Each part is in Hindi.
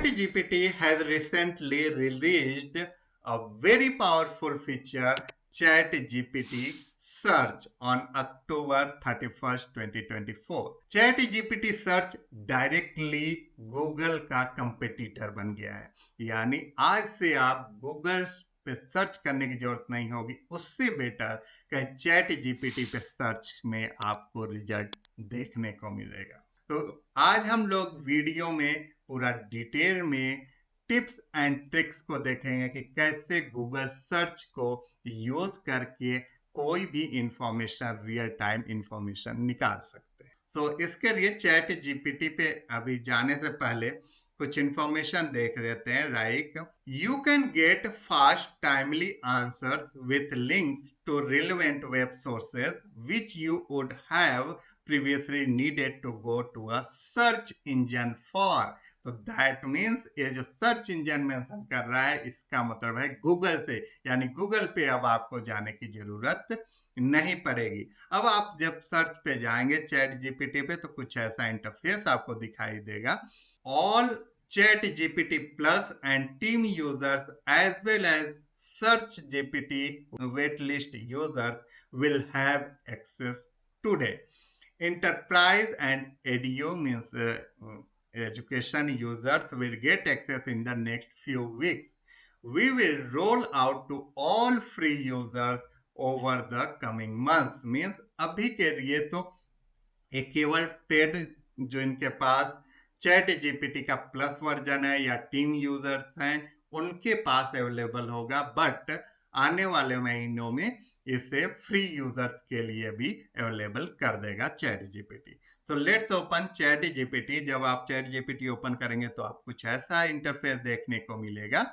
ChatGPT has recently released a very powerful feature, ChatGPT Search, on October 31st, 2024. ChatGPT Search directly Google का कंपेटिटर बन गया है, यानी आज से आप गूगल पे सर्च करने की जरूरत नहीं होगी, उससे बेटर कहीं चैट जीपीटी पे सर्च में आपको रिजल्ट देखने को मिलेगा। तो आज हम लोग वीडियो में पूरा डिटेल में टिप्स एंड ट्रिक्स को देखेंगे कि कैसे गूगल सर्च को यूज करके कोई भी इंफॉर्मेशन, रियल टाइम इंफॉर्मेशन निकाल सकते हैं। इसके लिए चैट जीपीटी पे अभी जाने से पहले कुछ इंफॉर्मेशन देख लेते हैं। Like you can get fast timely answers with links to relevant web sources which you would have previously needed to go to a search engine for। तो दैट मीन्स ये जो सर्च इंजन मेंशन कर रहा है, इसका मतलब है गूगल से, यानी गूगल पे अब आपको जाने की जरूरत नहीं पड़ेगी। अब आप जब सर्च पे जाएंगे चैट जीपीटी पे, तो कुछ ऐसा इंटरफेस आपको दिखाई देगा। All chat GPT plus and team users as well as search GPT waitlist users will have access today। Enterprise and edu means education users will get access in the next few weeks। We will roll out to all free users over the coming months। means अभी के लिए तो एक केवल पेड जो इनके पास चैट जीपीटी का प्लस वर्जन है या टीम यूजर्स हैं उनके पास अवेलेबल होगा, बट आने वाले महीनों में इसे फ्री यूजर्स के लिए भी अवेलेबल कर देगा chat GPT. So let's open chat GPT. जब आप चैट जीपीटी ओपन करेंगे तो आप कुछ ऐसा इंटरफेस देखने को मिलेगा।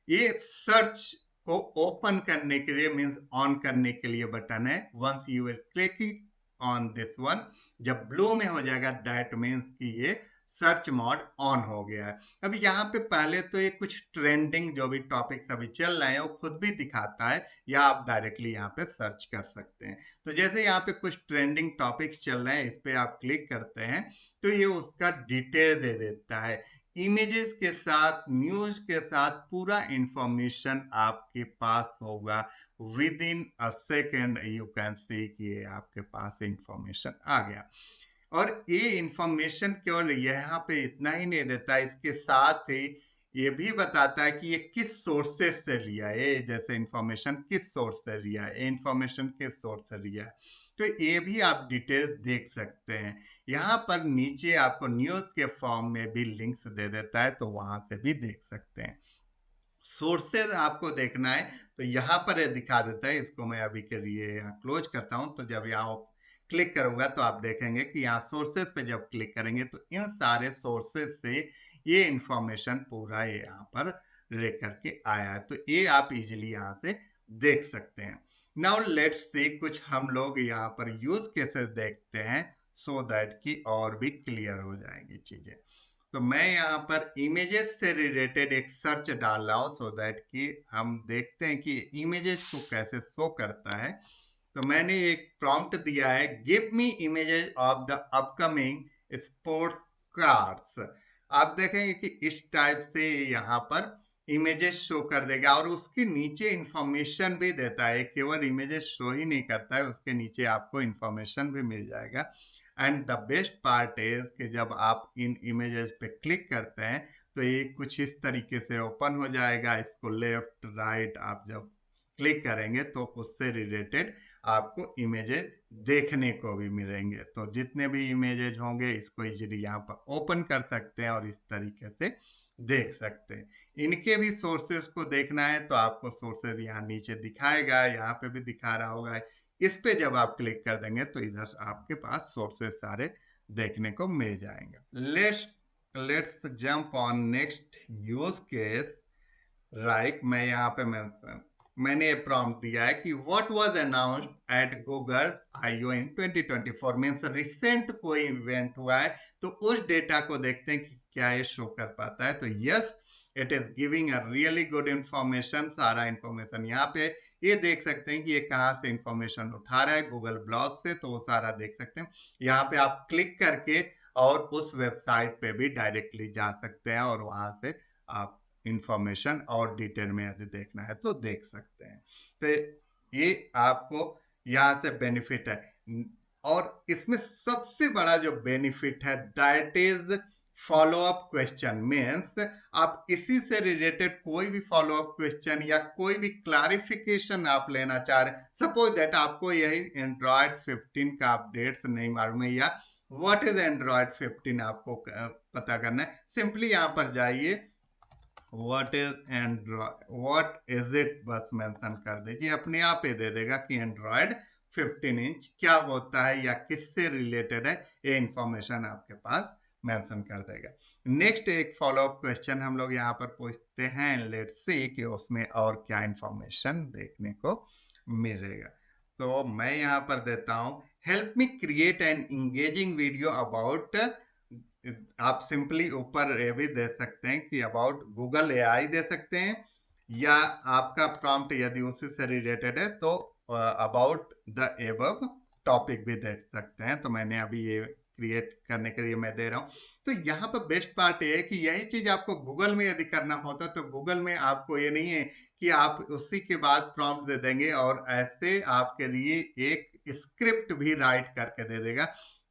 ये सर्च को ओपन करने के लिए मींस ऑन करने के लिए बटन है। Once you will click it on this one, जब ब्लू में हो जाएगा दैट मीन्स कि ये सर्च मोड ऑन हो गया है। अब यहाँ पे पहले तो ये कुछ ट्रेंडिंग जो भी टॉपिक्स अभी चल रहे हैं वो खुद भी दिखाता है, या आप डायरेक्टली यहाँ पे सर्च कर सकते हैं। तो जैसे यहाँ पे कुछ ट्रेंडिंग टॉपिक्स चल रहे हैं, इस पे आप क्लिक करते हैं तो ये उसका डिटेल दे देता है, इमेजेस के साथ, न्यूज के साथ, पूरा इंफॉर्मेशन आपके पास होगा। With in a second you can सी कि ये आपके पास इंफॉर्मेशन आ गया। और ये इंफॉर्मेशन केवल यहाँ पे इतना ही नहीं देता, इसके साथ ही ये भी बताता है कि ये किस सोर्सेस से लिया है, जैसे इंफॉर्मेशन किस सोर्स से लिया है, इंफॉर्मेशन किस सोर्स से लिया है, तो ये भी आप डिटेल देख सकते हैं। यहाँ पर नीचे आपको न्यूज के फॉर्म में भी लिंक्स दे देता है, तो वहां से भी देख सकते हैं। सोर्सेज आपको देखना है तो यहाँ पर ये दिखा देता है। इसको मैं अभी के लिए यहाँ क्लोज करता हूँ। तो जब यहाँ क्लिक करूंगा तो आप देखेंगे कि यहाँ सोर्सेज पे जब क्लिक करेंगे तो इन सारे सोर्सेज से ये इंफॉर्मेशन पूरा ये यहाँ पर लेकर के आया है, तो ये आप इजीली यहाँ से देख सकते हैं। नाउ लेट्स सी कुछ हम लोग यहाँ पर यूज केसेस देखते हैं, सो दैट कि और भी क्लियर हो जाएंगी चीजें। तो मैं यहाँ पर इमेजेस से रिलेटेड एक सर्च डाल रहा हूँ, सो दैट कि हम देखते हैं कि इमेजेस को कैसे शो करता है। तो मैंने एक प्रॉम्प्ट दिया है, give me images of the upcoming sports cards. आप देखेंगे कि इस टाइप से यहाँ पर इमेजेस शो कर देगा, और उसके नीचे इंफॉर्मेशन भी देता है। केवल इमेजेस शो ही नहीं करता है, उसके नीचे आपको इंफॉर्मेशन भी मिल जाएगा। And the best part is कि जब आप इन इमेजेस पे क्लिक करते हैं तो ये कुछ इस तरीके से ओपन हो जाएगा। इसको लेफ्ट राइट आप जब क्लिक करेंगे तो उससे रिलेटेड आपको इमेजेस देखने को भी मिलेंगे। तो जितने भी इमेजेस होंगे इसको इजीली यहाँ पर ओपन कर सकते हैं और इस तरीके से देख सकते हैं। इनके भी सोर्सेस को देखना है तो आपको सोर्सेज यहाँ नीचे दिखाएगा, यहाँ पे भी दिखा रहा होगा। इस पे जब आप क्लिक कर देंगे तो इधर आपके पास सोर्सेस सारे देखने को मिल जाएंगे। Let's jump on next use case. Like मैं यहाँ पे मैंने ये प्रॉम्प्ट दिया है कि what was announced at Google I/O in 2024, means recent कोई इवेंट हुआ है तो उस डेटा को देखते हैं कि क्या ये शो कर पाता है। तो yes, it is giving a really good information. सारा इंफॉर्मेशन यहाँ पे ये देख सकते हैं कि ये कहाँ से इंफॉर्मेशन उठा रहा है, गूगल ब्लॉग से, तो वो सारा देख सकते हैं। यहाँ पे आप क्लिक करके और उस वेबसाइट पे भी डायरेक्टली जा सकते हैं और वहां से आप इंफॉर्मेशन और डिटेल में यदि देखना है तो देख सकते हैं। तो ये आपको यहाँ से बेनिफिट है। और इसमें सबसे बड़ा जो बेनिफिट है that is follow up question. Means आप इसी से रिलेटेड कोई भी फॉलो अप क्वेश्चन या कोई भी क्लैरिफिकेशन आप लेना चाह रहे हैं, सपोज दैट आपको यही एंड्रॉयड 15 का अपडेट्स नहीं मालूम है या व्हाट इज एंड्रॉयड 15 आपको पता करना है, सिंपली यहाँ पर जाइए what is Android, what is it बस मेंशन कर दीजिए, अपने आप ही दे देगा कि एंड्रॉयड 15 इंच क्या होता है या किससे रिलेटेड है, ये इंफॉर्मेशन आपके पास मेंशन कर देगा। नेक्स्ट एक फॉलो अप क्वेश्चन हम लोग यहाँ पर पूछते हैं, लेट्स सी कि उसमें और क्या इंफॉर्मेशन देखने को मिलेगा। तो मैं यहाँ पर देता हूँ help me create an engaging video about, आप सिंपली ऊपर ये भी दे सकते हैं कि अबाउट गूगल एआई दे सकते हैं, या आपका प्रॉम्प्ट यदि उसी से रिलेटेड है तो अबाउट द एबव टॉपिक भी दे सकते हैं। तो मैंने अभी ये क्रिएट करने के लिए मैं दे रहा हूँ। तो यहाँ पर बेस्ट पार्ट ये है कि यही चीज आपको गूगल में यदि करना होता तो गूगल में आपको ये नहीं है कि आप उसी के बाद प्रॉम्प्ट दे देंगे और ऐसे आपके लिए एक स्क्रिप्ट भी राइट करके दे देगा।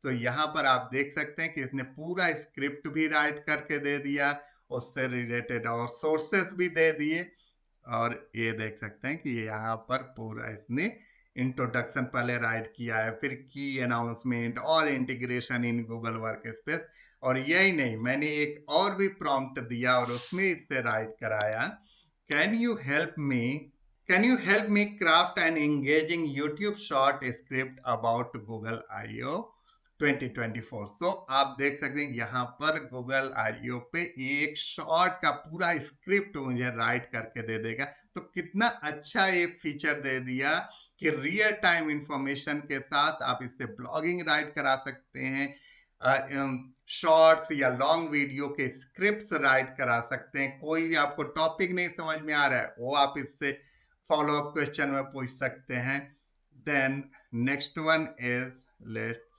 तो यहाँ पर आप देख सकते हैं कि इसने पूरा स्क्रिप्ट भी राइट करके दे दिया, उससे रिलेटेड और सोर्सेस भी दे दिए, और ये देख सकते हैं कि यहाँ पर पूरा इसने इंट्रोडक्शन पहले राइट किया है, फिर की अनाउंसमेंट और integration in Google work space. और यही नहीं, मैंने एक और भी प्रॉम्प्ट दिया और उसमें इससे राइट कराया, can you help me, can you help me craft an engaging YouTube short script about Google IO 2024। So आप देख सकते हैं यहाँ पर गूगल आईओ पे एक शॉर्ट का पूरा स्क्रिप्ट मुझे राइट करके दे देगा। तो कितना अच्छा ये फीचर दे दिया कि रियल टाइम इंफॉर्मेशन के साथ आप इससे ब्लॉगिंग राइट करा सकते हैं, शॉर्ट्स या लॉन्ग वीडियो के स्क्रिप्ट्स राइट करा सकते हैं। कोई भी आपको टॉपिक नहीं समझ में आ रहा है वो आप इससे फॉलो अप क्वेश्चन में पूछ सकते हैं। Then next one is, let's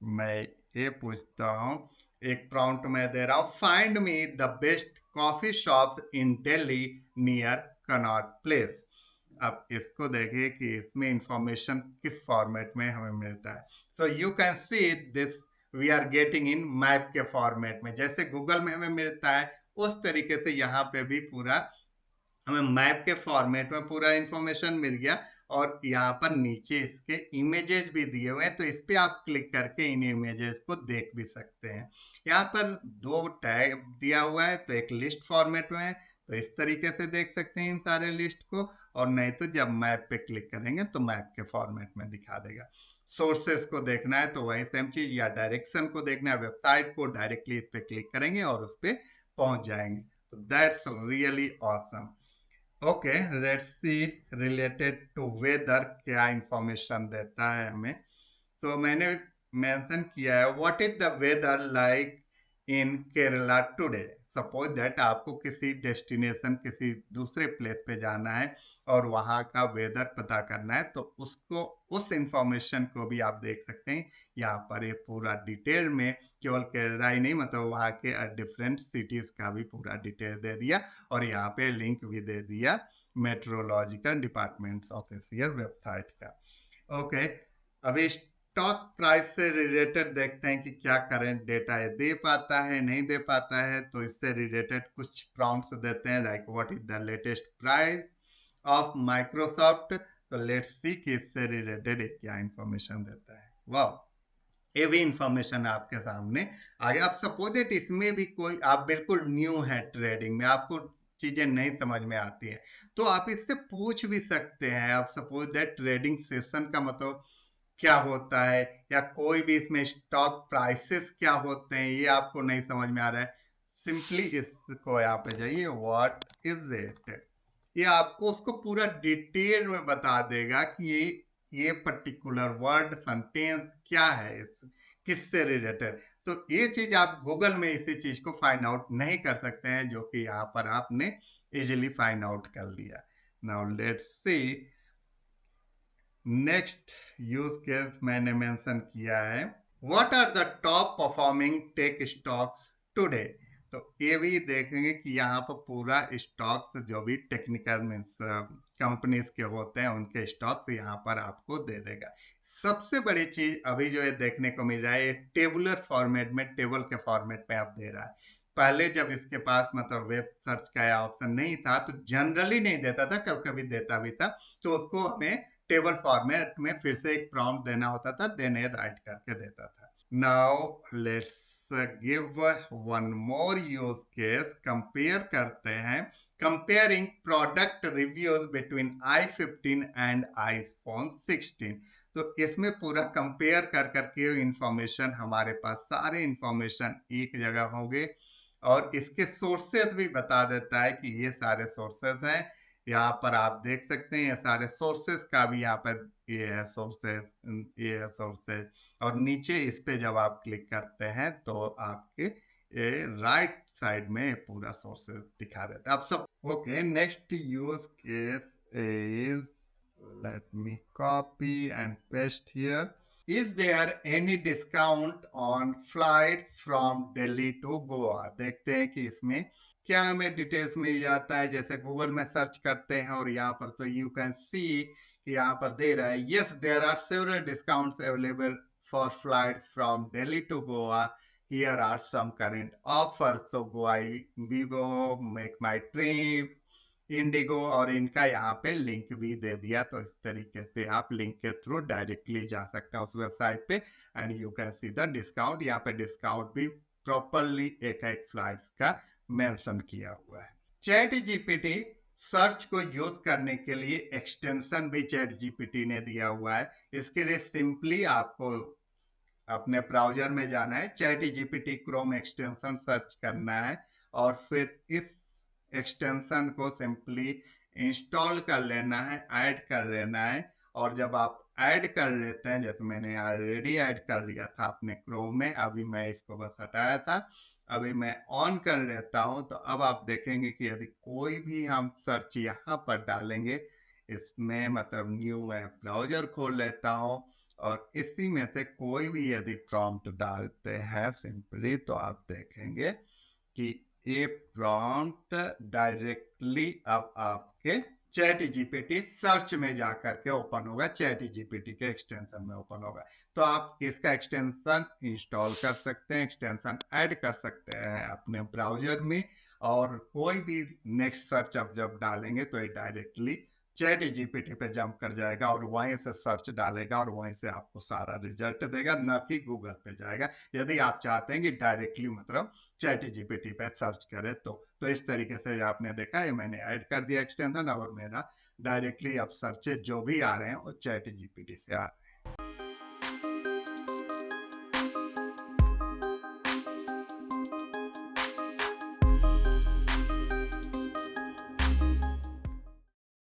मैं ये पूछता हूँ, एक प्रॉम्प्ट मैं दे रहा हूँ, find me the best coffee shops in Delhi near Connaught place. अब इसको देखिए कि इसमें इंफॉर्मेशन किस फॉर्मेट में हमें मिलता है। So you can see this we are getting in map के फॉर्मेट में, जैसे गूगल में हमें मिलता है उस तरीके से यहाँ पे भी पूरा हमें मैप के फॉर्मेट में पूरा इंफॉर्मेशन मिल गया। और यहाँ पर नीचे इसके इमेजेस भी दिए हुए हैं, तो इस पे आप क्लिक करके इन इमेजेस को देख भी सकते हैं। यहाँ पर दो टैग दिया हुआ है, तो एक लिस्ट फॉर्मेट में है, तो इस तरीके से देख सकते हैं इन सारे लिस्ट को, और नहीं तो जब मैप पे क्लिक करेंगे तो मैप के फॉर्मेट में दिखा देगा। सोर्सेस को देखना है तो वही सेम चीज, या डायरेक्शन को देखना है वेबसाइट को, डायरेक्टली इस पे क्लिक करेंगे और उस पर पहुंच जाएंगे। तो that's really awesome. Okay, let's see related to weather क्या इंफॉर्मेशन देता है हमें। सो मैंने मेंशन किया है what is the weather like in Kerala today. Suppose that आपको किसी डेस्टिनेशन किसी दूसरे प्लेस पे जाना है और वहाँ का वेदर पता करना है, तो उसको उस इंफॉर्मेशन को भी आप देख सकते हैं यहाँ पर। ये पूरा डिटेल में केवल केरला ही नहीं, मतलब वहाँ के डिफरेंट सिटीज का भी पूरा डिटेल दे दिया, और यहाँ पे लिंक भी दे दिया मेट्रोलॉजिकल डिपार्टमेंट्स ऑफिशियल वेबसाइट का। ओके, अभी स्टॉक प्राइस से रिलेटेड देखते हैं कि क्या करंट डेटा है, दे पाता है नहीं दे पाता है। तो इससे रिलेटेड कुछ प्रॉम्प्ट्स देते हैं, like what is the latest price of Microsoft. तो लेट्स सी कि इससे रिलेटेड क्या इंफॉर्मेशन देता है। वाह, ये भी इंफॉर्मेशन आपके सामने आ गया। आप सपोज दैट इसमें भी कोई आप बिल्कुल न्यू है ट्रेडिंग में, आपको चीजें नहीं समझ में आती है, तो आप इससे पूछ भी सकते हैं। आप सपोज दैट ट्रेडिंग सेशन का मतलब क्या होता है, या कोई भी इसमें स्टॉक प्राइसेस क्या होते हैं ये आपको नहीं समझ में आ रहा है, सिंपली इसको यहाँ पे जाइए व्हाट इज इट, ये आपको उसको पूरा डिटेल में बता देगा कि ये पर्टिकुलर वर्ड सेंटेंस क्या है, इस किससे रिलेटेड। तो ये चीज आप गूगल में इसी चीज को फाइंड आउट नहीं कर सकते हैं, जो कि यहाँ पर आपने इजीली फाइंड आउट कर लिया। Now let's see next use case मैंने मेंशन किया है what are the top performing tech stocks today. तो ये भी देखेंगे कि यहाँ पर पूरा स्टॉक्स जो भी टेक्निकल मीन्स कंपनीज के होते हैं उनके स्टॉक्स यहाँ पर आपको दे देगा। सबसे बड़ी चीज अभी जो है देखने को मिल रहा है, ये टेबुलर फॉर्मेट में, टेबल के फॉर्मेट में आप दे रहा है। पहले जब इसके पास मतलब वेब सर्च का ऑप्शन नहीं था तो जनरली नहीं देता था, कभी कभी देता भी था, तो उसको हमें टेबल फॉर्मेट में फिर से एक प्रॉम्प्ट देना होता था, देन ये राइट करके देता था। Now let's give one more use case, compare करते हैं, comparing product reviews between i15 and iPhone 16। तो इसमें पूरा कंपेयर कर करके इंफॉर्मेशन हमारे पास सारे इंफॉर्मेशन एक जगह होंगे और इसके सोर्सेस भी बता देता है कि ये सारे सोर्सेस हैं। यहाँ पर आप देख सकते हैं ये सारे सोर्सेस का भी यहाँ पर ये है सोर्सेस, ये है सोर्सेस, और नीचे इस पे जब आप क्लिक करते हैं तो आपके ये राइट साइड में पूरा सोर्सेस दिखा देता है। अब सब okay, next use case is, let me copy and paste here. Is there any discount on flights from Delhi to Goa? देखते हैं कि इसमें क्या हमें डिटेल्स मिल जाता है। जैसे गूगल में सर्च करते हैं और यहाँ पर तो यू कैन सी यहाँ पर दे रहा है, yes there are several discounts available for flights from Delhi to Goa. Here are some current offers. So Goa, Vivo, Make My Trip, Indigo, और इनका यहाँ पे लिंक भी दे दिया। तो इस तरीके से आप लिंक के थ्रू डायरेक्टली जा सकते हैं उस वेबसाइट पे and you can see the discount. यहाँ पे डिस्काउंट भी प्रॉपरली एक एक फ्लाइट्स का मेंशन किया हुआ है। चैट जीपीटी सर्च को यूज करने के लिए एक्सटेंशन भी चैट जीपीटी ने दिया हुआ है। इसके लिए सिंपली आपको अपने ब्राउजर में जाना है, chat GPT Chrome extension search करना है और फिर इस एक्सटेंशन को सिंपली इंस्टॉल कर लेना है, ऐड कर लेना है। और जब आप ऐड कर लेते हैं, जैसे मैंने ऑलरेडी ऐड कर लिया था अपने क्रोम में, अभी मैं इसको बस हटाया था, अभी मैं ऑन कर लेता हूं, तो अब आप देखेंगे कि यदि कोई भी हम सर्च यहाँ पर डालेंगे, इसमें मतलब न्यू मैं ब्राउजर खोल लेता हूं और इसी में से कोई भी यदि प्रॉम्प्ट डालते हैं सिंपली, तो आप देखेंगे कि ये प्रॉम्प्ट डायरेक्टली अब आपके चैट जीपीटी सर्च में जाकर के ओपन होगा, चैट जीपीटी के एक्सटेंशन में ओपन होगा। तो आप इसका एक्सटेंशन इंस्टॉल कर सकते हैं, एक्सटेंशन ऐड कर सकते हैं अपने ब्राउजर में, और कोई भी नेक्स्ट सर्च आप जब डालेंगे तो ये डायरेक्टली चैट जीपीटी पे जंप कर जाएगा और वहीं से सर्च डालेगा और वहीं से आपको सारा रिजल्ट देगा, न कि गूगल पे जाएगा। यदि आप चाहते हैं कि डायरेक्टली मतलब चैट जीपीटी पे सर्च करें तो इस तरीके से आपने देखा है मैंने ऐड कर दिया एक्सटेंशन और मेरा डायरेक्टली अब सर्चेज जो भी आ रहे हैं वो चैट जीपीटी से आ रहे हैं।